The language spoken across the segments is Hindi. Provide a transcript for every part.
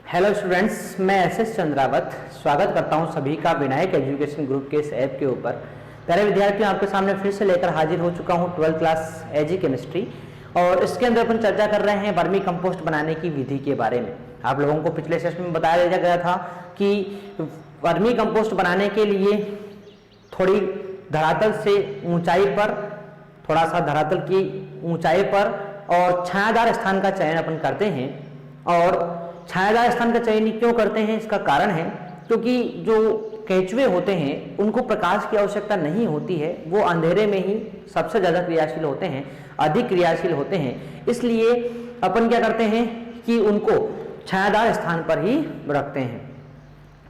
हेलो स्टूडेंट्स, मैं एस चंद्रावत स्वागत करता हूं सभी का विनायक एजुकेशन ग्रुप के इस ऐप के ऊपर। प्यारे विद्यार्थियों, आपके सामने फिर से लेकर हाजिर हो चुका हूं 12th क्लास एजी केमिस्ट्री। और इसके अंदर अपन चर्चा कर रहे हैं वर्मी कंपोस्ट बनाने की विधि के बारे में। आप लोगों को पिछले सेशन में बताया गया था कि वर्मी कंपोस्ट बनाने के लिए थोड़ी धरातल से ऊंचाई पर, थोड़ा सा धरातल की ऊंचाई पर और छायादार स्थान का चयन अपन करते हैं। और छायादार स्थान का चयन क्यों करते हैं, इसका कारण है क्योंकि जो केंचुए होते हैं उनको प्रकाश की आवश्यकता नहीं होती है, वो अंधेरे में ही सबसे ज़्यादा क्रियाशील होते हैं, अधिक क्रियाशील होते हैं। इसलिए अपन क्या करते हैं कि उनको छायादार स्थान पर ही रखते हैं।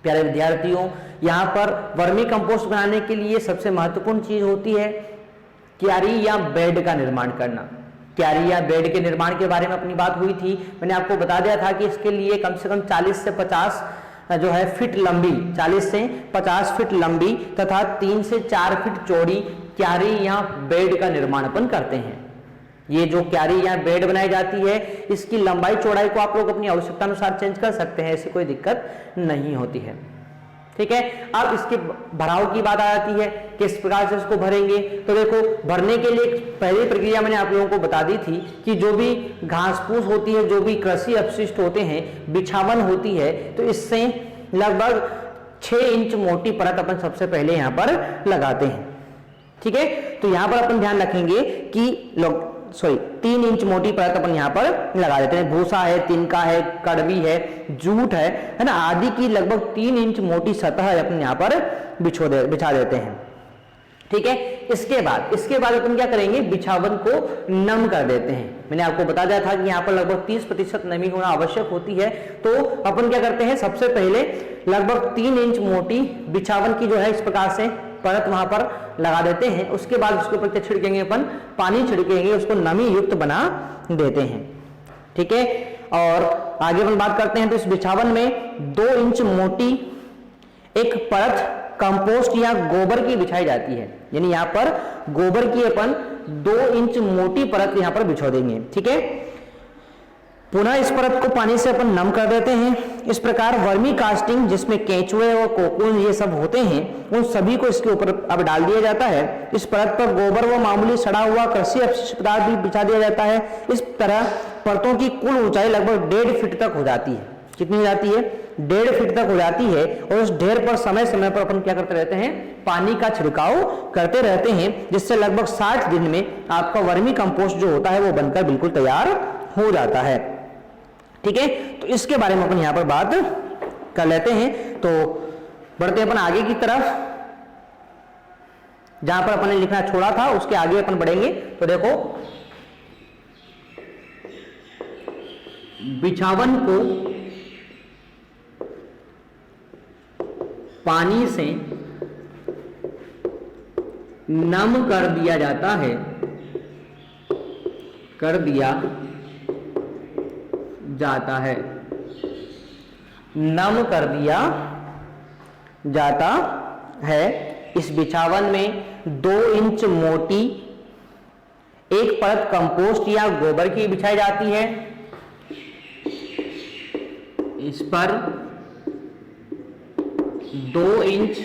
प्यारे विद्यार्थियों, यहाँ पर वर्मी कंपोस्ट बनाने के लिए सबसे महत्वपूर्ण चीज होती है क्यारी या बेड का निर्माण करना। क्यारी या बेड के निर्माण के बारे में अपनी बात हुई थी। मैंने आपको बता दिया था कि इसके लिए कम से कम 40 से 50 जो है फीट लंबी, 40 से 50 फीट लंबी तथा 3 से 4 फीट चौड़ी क्यारी या बेड का निर्माण अपन करते हैं। ये जो क्यारी या बेड बनाई जाती है, इसकी लंबाई चौड़ाई को आप लोग अपनी आवश्यकता अनुसार चेंज कर सकते हैं, ऐसी कोई दिक्कत नहीं होती है। ठीक है। अब इसके भराव की बात आ जाती है, किस प्रकार से इसको भरेंगे। तो देखो, भरने के लिए पहली प्रक्रिया मैंने आप लोगों को बता दी थी कि जो भी घास फूस होती है, जो भी कृषि अपशिष्ट होते हैं, बिछावन होती है, तो इससे लगभग 6 इंच मोटी परत अपन सबसे पहले यहाँ पर लगाते हैं। ठीक है। तो यहाँ पर अपन ध्यान रखेंगे कि 3 इंच मोटी परत अपन यहाँ पर लगा देते हैं। भूसा है, तिनका है, कड़वी है, जूट है ना, आदि की लगभग 3 इंच मोटी सतह अपन यहाँ पर बिछा देते हैं। ठीक है। इसके बाद अपन क्या करेंगे, बिछावन को नम कर देते हैं। मैंने आपको बता दिया था कि यहाँ पर लगभग 30% नमी होना आवश्यक होती है। तो अपन क्या करते हैं, सबसे पहले लगभग 3 इंच मोटी बिछावन की जो है इस प्रकार से परत वहां पर लगा देते हैं। उसके बाद उसके ऊपर क्या छिड़केंगे, अपन पानी छिड़केंगे, उसको नमी युक्त बना देते हैं। ठीक है। और आगे अपन बात करते हैं तो इस बिछावन में 2 इंच मोटी एक परत कंपोस्ट या गोबर की बिछाई जाती है। यानी यहाँ पर गोबर की अपन 2 इंच मोटी परत यहाँ पर बिछा देंगे। ठीक है। पुनः इस परत को पानी से अपन नम कर देते हैं। इस प्रकार वर्मी कास्टिंग, जिसमें केंचुए और कोकून ये सब होते हैं, उन सभी को इसके ऊपर अब डाल दिया जाता है। इस परत पर गोबर व मामूली सड़ा हुआ कृषि अपशिष्ट पदार्थ भी बिछा दिया जाता है। इस तरह परतों की कुल ऊंचाई लगभग 1.5 फीट तक हो जाती है। कितनी हो जाती है? 1.5 फीट तक हो जाती है। और उस ढेर पर समय समय पर अपन क्या करते रहते हैं, पानी का छिड़काव करते रहते हैं, जिससे लगभग 60 दिन में आपका वर्मी कंपोस्ट जो होता है वो बनकर बिल्कुल तैयार हो जाता है। ठीक है। तो इसके बारे में अपन यहां पर बात कर लेते हैं। तो बढ़ते अपन आगे की तरफ, जहां पर अपन ने लिखना छोड़ा था उसके आगे अपन बढ़ेंगे। तो देखो, बिछावन को पानी से नम कर दिया जाता है, नम कर दिया जाता है। इस बिछावन में 2 इंच मोटी एक परत कंपोस्ट या गोबर की बिछाई जाती है। इस पर 2 इंच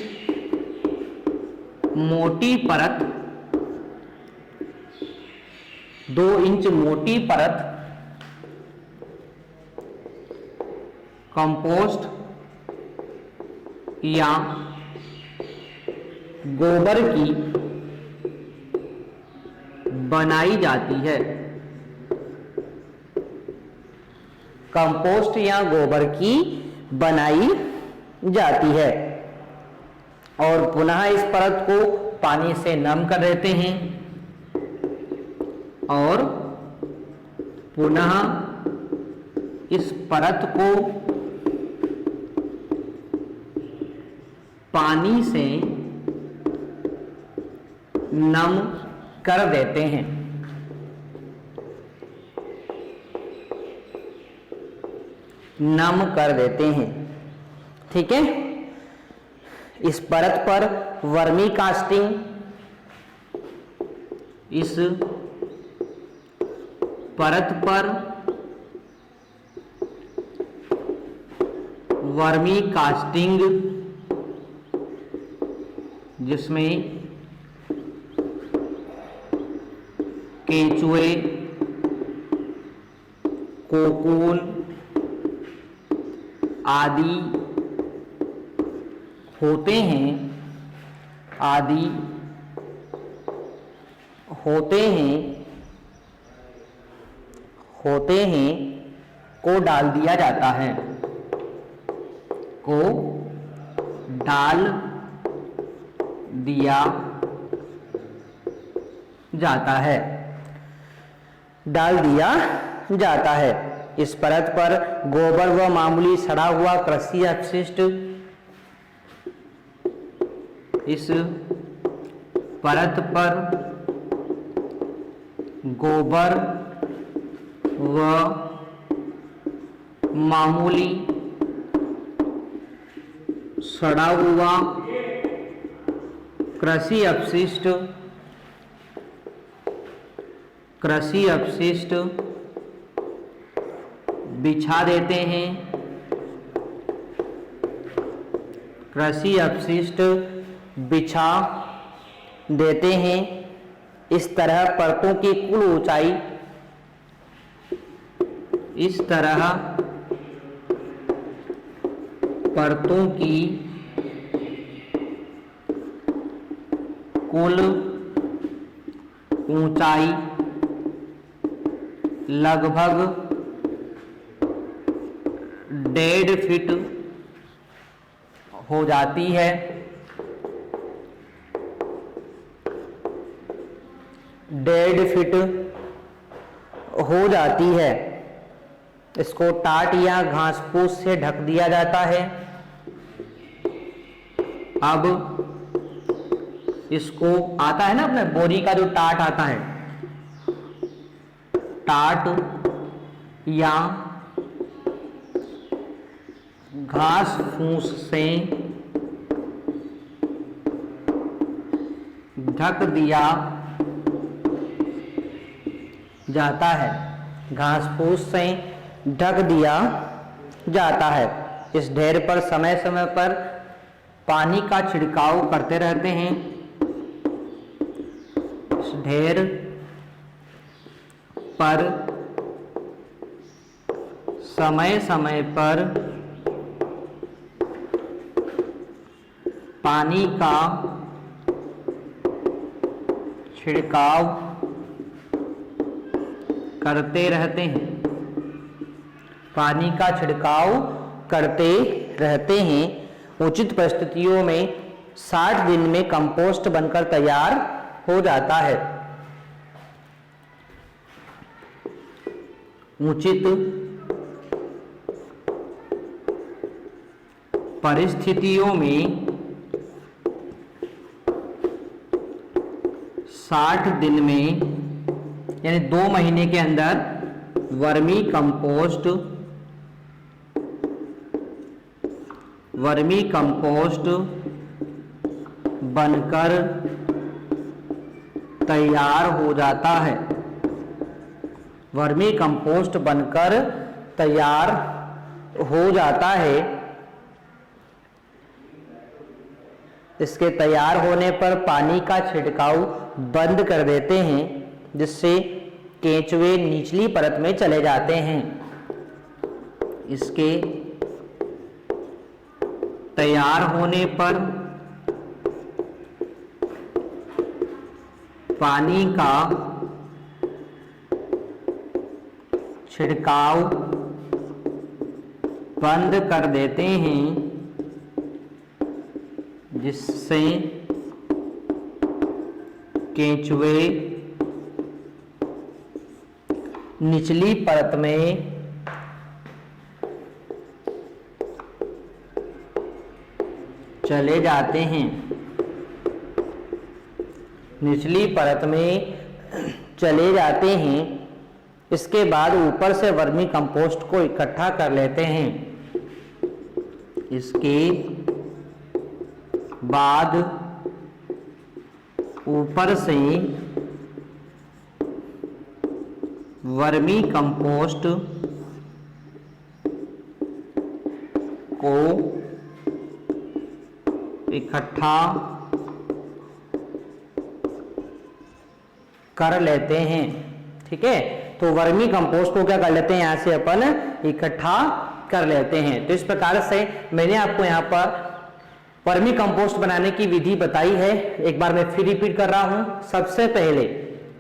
मोटी परत, 2 इंच मोटी परत कंपोस्ट या गोबर की बनाई जाती है। कंपोस्ट या गोबर की बनाई जाती है। और पुनः इस परत को पानी से नम कर देते हैं और पुनः इस परत को पानी से नम कर देते हैं। नम कर देते हैं। ठीक है। इस परत पर वर्मी कास्टिंग, इस परत पर वर्मी कास्टिंग, जिसमें केंचुए, कोकून आदि होते हैं को डाल दिया जाता है, डाल दिया जाता है। इस परत पर गोबर व मामूली सड़ा हुआ कृषि अपशिष्ट, इस परत पर गोबर व मामूली सड़ा हुआ कृषि अपशिष्ट बिछा देते हैं। कृषि अपशिष्ट बिछा देते हैं। इस तरह परतों की कुल ऊंचाई, परतों की कुल ऊंचाई लगभग 1.5 फीट हो जाती है। इसको टाट या घास फूस से ढक दिया जाता है। अब इसको आता है ना, अपने बोरी का जो टाट आता है, टाट या घास फूस से ढक दिया जाता है। घास फूस से ढक दिया जाता है। इस ढेर पर समय समय पर पानी का छिड़काव करते रहते हैं। इस ढेर पर समय समय पर पानी का छिड़काव करते रहते हैं। उचित परिस्थितियों में 60 दिन में कंपोस्ट बनकर तैयार हो जाता है। उचित परिस्थितियों में 60 दिन में, यानी 2 महीने के अंदर वर्मी कंपोस्ट बनकर तैयार हो जाता है। वर्मी कंपोस्ट बनकर तैयार हो जाता है। इसके तैयार होने पर पानी का छिड़काव बंद कर देते हैं, जिससे केंचुए निचली परत में चले जाते हैं। इसके तैयार होने पर पानी का छिड़काव बंद कर देते हैं, जिससे केंचुए निचली परत में चले जाते हैं। निचली परत में चले जाते हैं। इसके बाद ऊपर से वर्मी कंपोस्ट को इकट्ठा कर लेते हैं। इसके बाद ऊपर से वर्मी कंपोस्ट को इकट्ठा कर लेते हैं। ठीक है, तो वर्मी कंपोस्ट को क्या कर लेते हैं, यहां से अपन इकट्ठा कर लेते हैं। तो इस प्रकार से मैंने आपको यहाँ पर वर्मी कंपोस्ट बनाने की विधि बताई है। एक बार मैं फिर रिपीट कर रहा हूं। सबसे पहले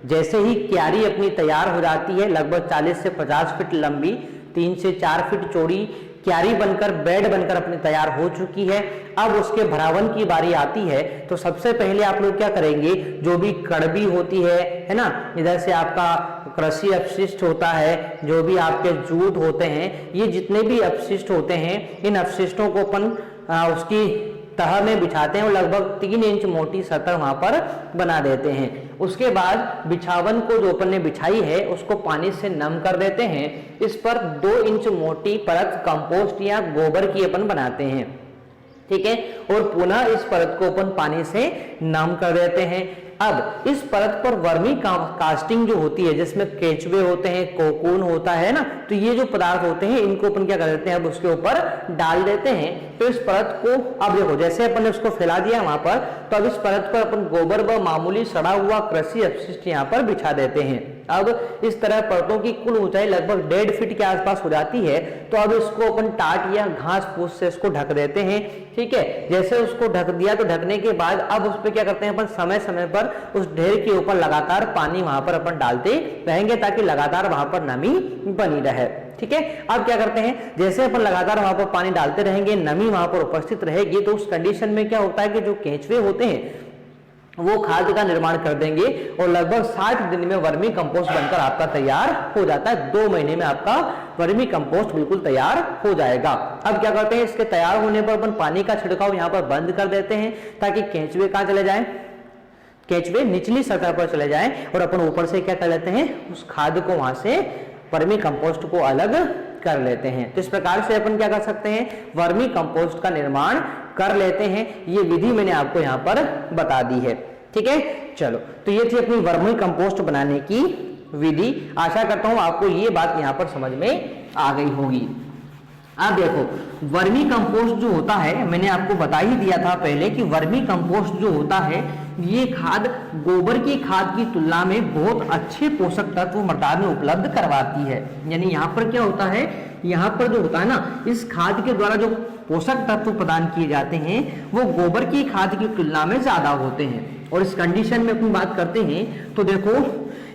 जैसे ही क्यारी अपनी तैयार हो जाती है, लगभग 40 से 50 फीट लंबी, 3 से 4 फीट चौड़ी क्यारी बनकर, बेड बनकर अपनी तैयार हो चुकी है। अब उसके भरावन की बारी आती है। तो सबसे पहले आप लोग क्या करेंगे, जो भी कड़बी होती है ना, इधर से आपका कृषि अपशिष्ट होता है, जो भी आपके जूट होते हैं, ये जितने भी अपशिष्ट होते हैं, इन अपशिष्टों को अपन उसकी तह में बिछाते हैं और लगभग 3 इंच मोटी सतह वहां पर बना देते हैं। उसके बाद बिछावन को जो अपन ने बिछाई है उसको पानी से नम कर देते हैं। इस पर 2 इंच मोटी परत कंपोस्ट या गोबर की अपन बनाते हैं। ठीक है, और पुनः इस परत को अपन पानी से नम कर देते हैं। अब इस परत पर वर्मी कास्टिंग जो होती है, जिसमें केचुए होते हैं, कोकून होता है ना, तो ये जो पदार्थ होते हैं इनको अपन क्या कर देते हैं, अब उसके ऊपर डाल देते हैं। तो इस परत को अब देखो, जैसे अपन ने उसको फैला दिया वहां पर, तो अब इस परत पर अपन गोबर व मामूली सड़ा हुआ कृषि अपशिष्ट यहाँ पर बिछा देते हैं। अब इस तरह परतों की कुल ऊंचाई लगभग 1.5 फीट के आसपास हो जाती है। तो अब इसको अपन टाट या घास फूस से इसको ढक देते हैं। ठीक है, जैसे उसको ढक दिया, तो ढकने के बाद अब उस पर क्या करते हैं अपन, समय समय पर उस ढेर के ऊपर लगातार पानी वहां पर अपन डालते रहेंगे, ताकि लगातार वहां पर नमी बनी रहे। ठीक है, अब क्या करते हैं, जैसे अपन लगातार वहां पर पानी डालते रहेंगे, नमी वहां पर उपस्थित रहेगी, तो उस कंडीशन में क्या होता है कि जो केंचुए होते हैं वो खाद का निर्माण कर देंगे और लगभग 60 दिन में वर्मी कंपोस्ट बनकर आपका तैयार हो जाता है। 2 महीने में आपका वर्मी कंपोस्ट बिल्कुल तैयार हो जाएगा। अब क्या करते हैं, इसके तैयार होने पर अपन पानी का छिड़काव यहाँ पर बंद कर देते हैं, ताकि केंचुए कहाँ चले जाएं, केंचुए निचली सतह पर चले जाएं, और अपन ऊपर से क्या कर लेते हैं, उस खाद को वहां से, वर्मी कंपोस्ट को अलग कर लेते हैं। तो इस प्रकार से अपन क्या कर सकते हैं, वर्मी कंपोस्ट का निर्माण कर लेते हैं। ये विधि मैंने आपको यहाँ पर बता दी है। ठीक है, चलो, तो ये थी अपनी वर्मी कंपोस्ट बनाने की विधि। आशा करता हूं आपको ये बात यहाँ पर समझ में आ गई होगी। अब देखो, वर्मी कंपोस्ट जो होता है, मैंने आपको बता ही दिया था पहले कि वर्मी कंपोस्ट जो होता है, ये खाद गोबर की खाद की तुलना में बहुत अच्छे पोषक तत्व मृदा में उपलब्ध करवाती है। यानी यहाँ पर क्या होता है, यहाँ पर जो होता है ना, इस खाद के द्वारा जो पोषक तत्व प्रदान किए जाते हैं वो गोबर की खाद की तुलना में ज्यादा होते हैं। और इस कंडीशन में अपन बात करते हैं, तो देखो,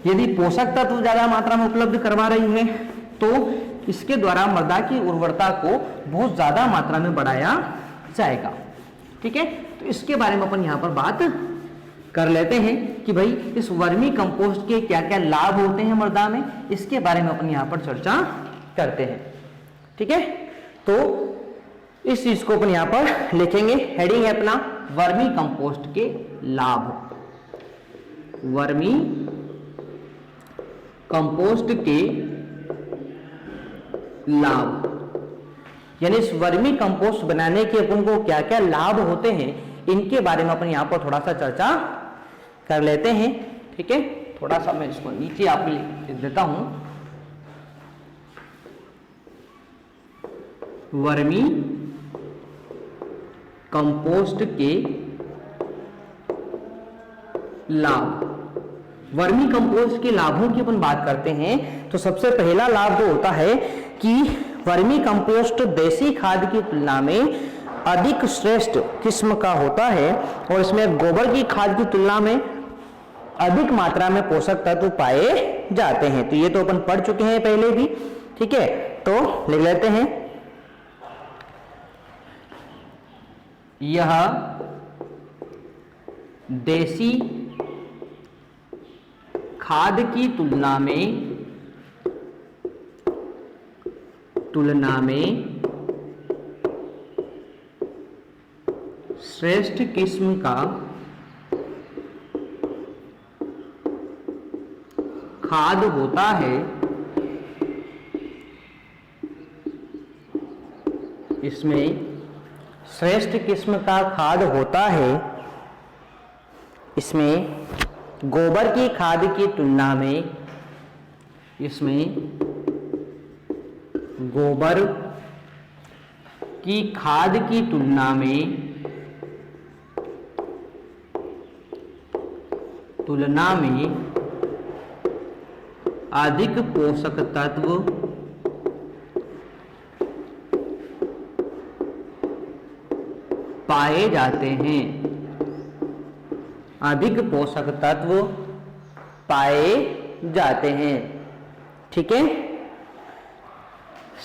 यदि पोषक तत्व ज्यादा मात्रा में उपलब्ध करवा रही है, तो इसके द्वारा मृदा की उर्वरता को बहुत ज्यादा मात्रा में बढ़ाया जाएगा। ठीक है, तो इसके बारे में अपन यहाँ पर बात कर लेते हैं कि भाई इस वर्मी कंपोस्ट के क्या क्या लाभ होते हैं मृदा में, इसके बारे में अपन यहाँ पर चर्चा करते हैं। ठीक है, तो इस चीज को अपन यहाँ पर लिखेंगे। हेडिंग है अपना वर्मी कंपोस्ट के लाभ। वर्मी कंपोस्ट के लाभ, यानी इस वर्मी कंपोस्ट बनाने के अपन को क्या क्या लाभ होते हैं, इनके बारे में अपन यहाँ पर थोड़ा सा चर्चा कर लेते हैं। ठीक है, थोड़ा सा मैं इसको नीचे आपको लिख देता हूं। वर्मी कंपोस्ट के लाभ। वर्मी कंपोस्ट के लाभों की अपन बात करते हैं, तो सबसे पहला लाभ जो होता है कि वर्मी कंपोस्ट देसी खाद की तुलना में अधिक श्रेष्ठ किस्म का होता है और इसमें गोबर की खाद की तुलना में अधिक मात्रा में पोषक तत्व पाए जाते हैं। तो ये तो अपन पढ़ चुके हैं पहले भी। ठीक है, तो लिख लेते हैं, यह देसी खाद की तुलना में श्रेष्ठ किस्म का खाद होता है। इसमें श्रेष्ठ किस्म का खाद होता है, इसमें गोबर की खाद की तुलना में, इसमें गोबर कि खाद की तुलना में अधिक पोषक तत्व पाए जाते हैं, अधिक पोषक तत्व पाए जाते हैं। ठीक है,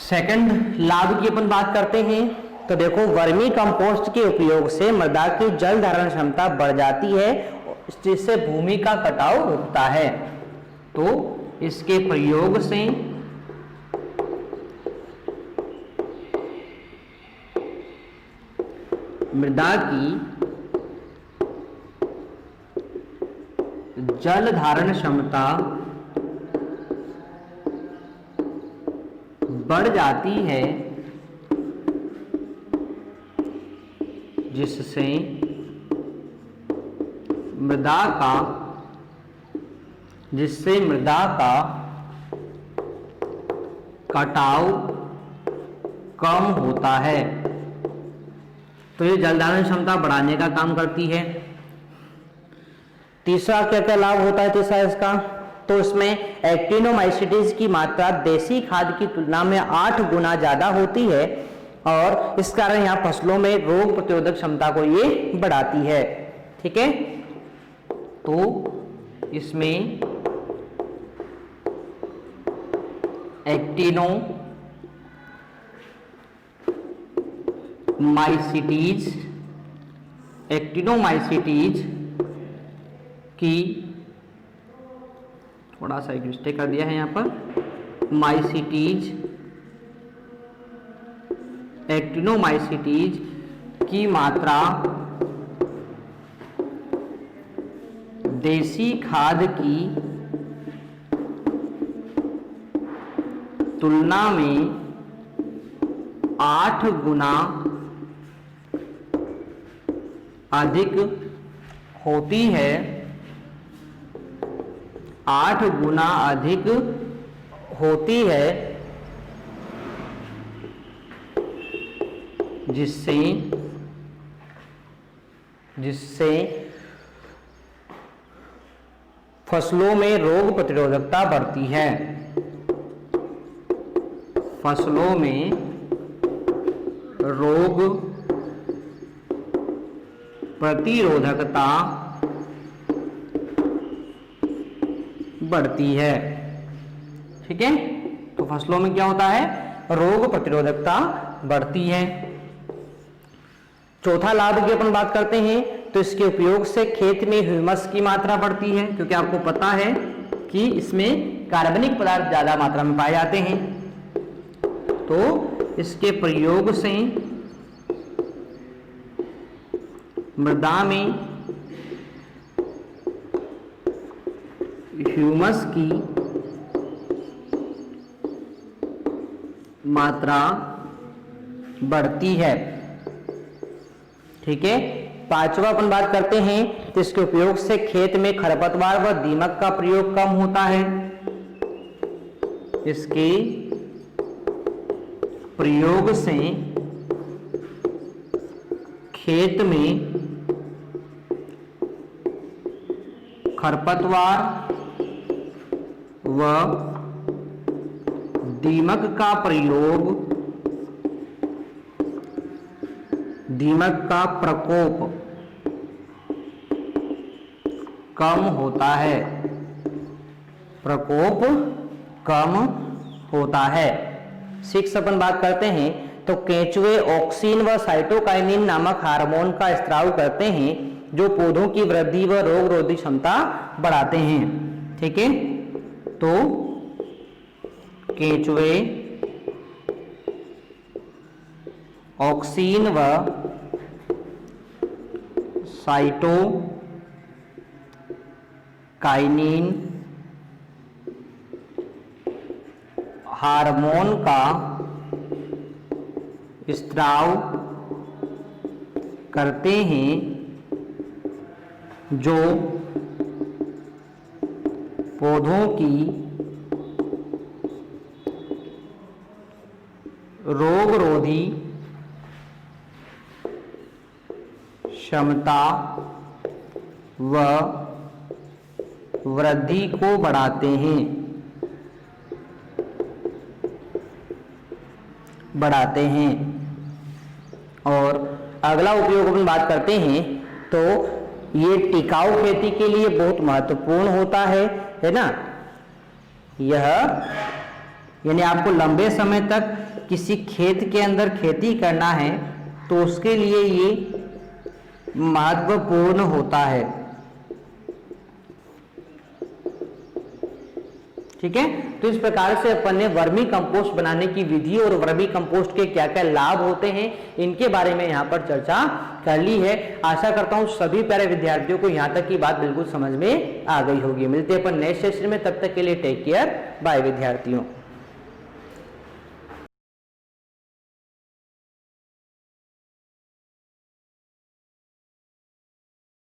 सेकंड लाभ की अपन बात करते हैं। तो देखो, वर्मी कंपोस्ट के उपयोग से मृदा की जल धारण क्षमता बढ़ जाती है, जिससे भूमि का कटाव रुकता है। तो इसके प्रयोग से मृदा की जल धारण क्षमता बढ़ जाती है, जिससे मृदा का कटाव कम होता है। तो ये जल धारण क्षमता बढ़ाने का काम करती है। तीसरा क्या क्या लाभ होता है तीसरा इसका, तो इसमें एक्टिनोमाइसीटीज की मात्रा देसी खाद की तुलना में 8 गुना ज्यादा होती है, और इस कारण यहाँ फसलों में रोग प्रतिरोधक क्षमता को ये बढ़ाती है। ठीक है, तो इसमें एक्टिनोमाइसीटीज की, थोड़ा सा एक मिस्टेक कर दिया है यहाँ पर, एक्टिनोमाइसीटीज की मात्रा देसी खाद की तुलना में 8 गुना अधिक होती है, 8 गुना अधिक होती है, जिससे फसलों में रोग प्रतिरोधकता बढ़ती है, फसलों में रोग प्रतिरोधकता बढ़ती है। ठीक है, तो फसलों में क्या होता है, रोग प्रतिरोधकता बढ़ती है। चौथा लाभ की अपन बात करते हैं, तो इसके उपयोग से खेत में ह्यूमस की मात्रा बढ़ती है, क्योंकि आपको पता है कि इसमें कार्बनिक पदार्थ ज्यादा मात्रा में पाए जाते हैं। तो इसके प्रयोग से मृदा में ह्यूमस की मात्रा बढ़ती है। ठीक है, पांचवा अपन बात करते हैं, तो इसके उपयोग से खेत में खरपतवार व दीमक का प्रयोग कम होता है। इसके प्रयोग से खेत में खरपतवार व दीमक का प्रकोप कम होता है, प्रकोप कम होता है। 6 अपन बात करते हैं, तो केंचुए ऑक्सिन व साइटोकाइनिन नामक हार्मोन का स्त्राव करते हैं, जो पौधों की वृद्धि व रोग रोधी क्षमता बढ़ाते हैं। ठीक है, तो केंचुए ऑक्सिन व साइटोकाइनिन हार्मोन का स्त्राव करते हैं, जो पौधों की रोग रोधी क्षमता व वृद्धि को बढ़ाते हैं। और अगला उपयोग अपन बात करते हैं तो ये टिकाऊ खेती के लिए बहुत महत्वपूर्ण होता है ना। यह यानी आपको लंबे समय तक किसी खेत के अंदर खेती करना है तो उसके लिए ये महत्वपूर्ण होता है। ठीक है, तो इस प्रकार से अपन ने वर्मी कंपोस्ट बनाने की विधि और वर्मी कंपोस्ट के क्या क्या लाभ होते हैं इनके बारे में यहाँ पर चर्चा कर ली है। आशा करता हूँ सभी प्यारे विद्यार्थियों को यहाँ तक की बात बिल्कुल समझ में आ गई होगी। मिलते हैं अपन नेक्स्ट सेशन में, तब तक के लिए टेक केयर, बाय विद्यार्थियों।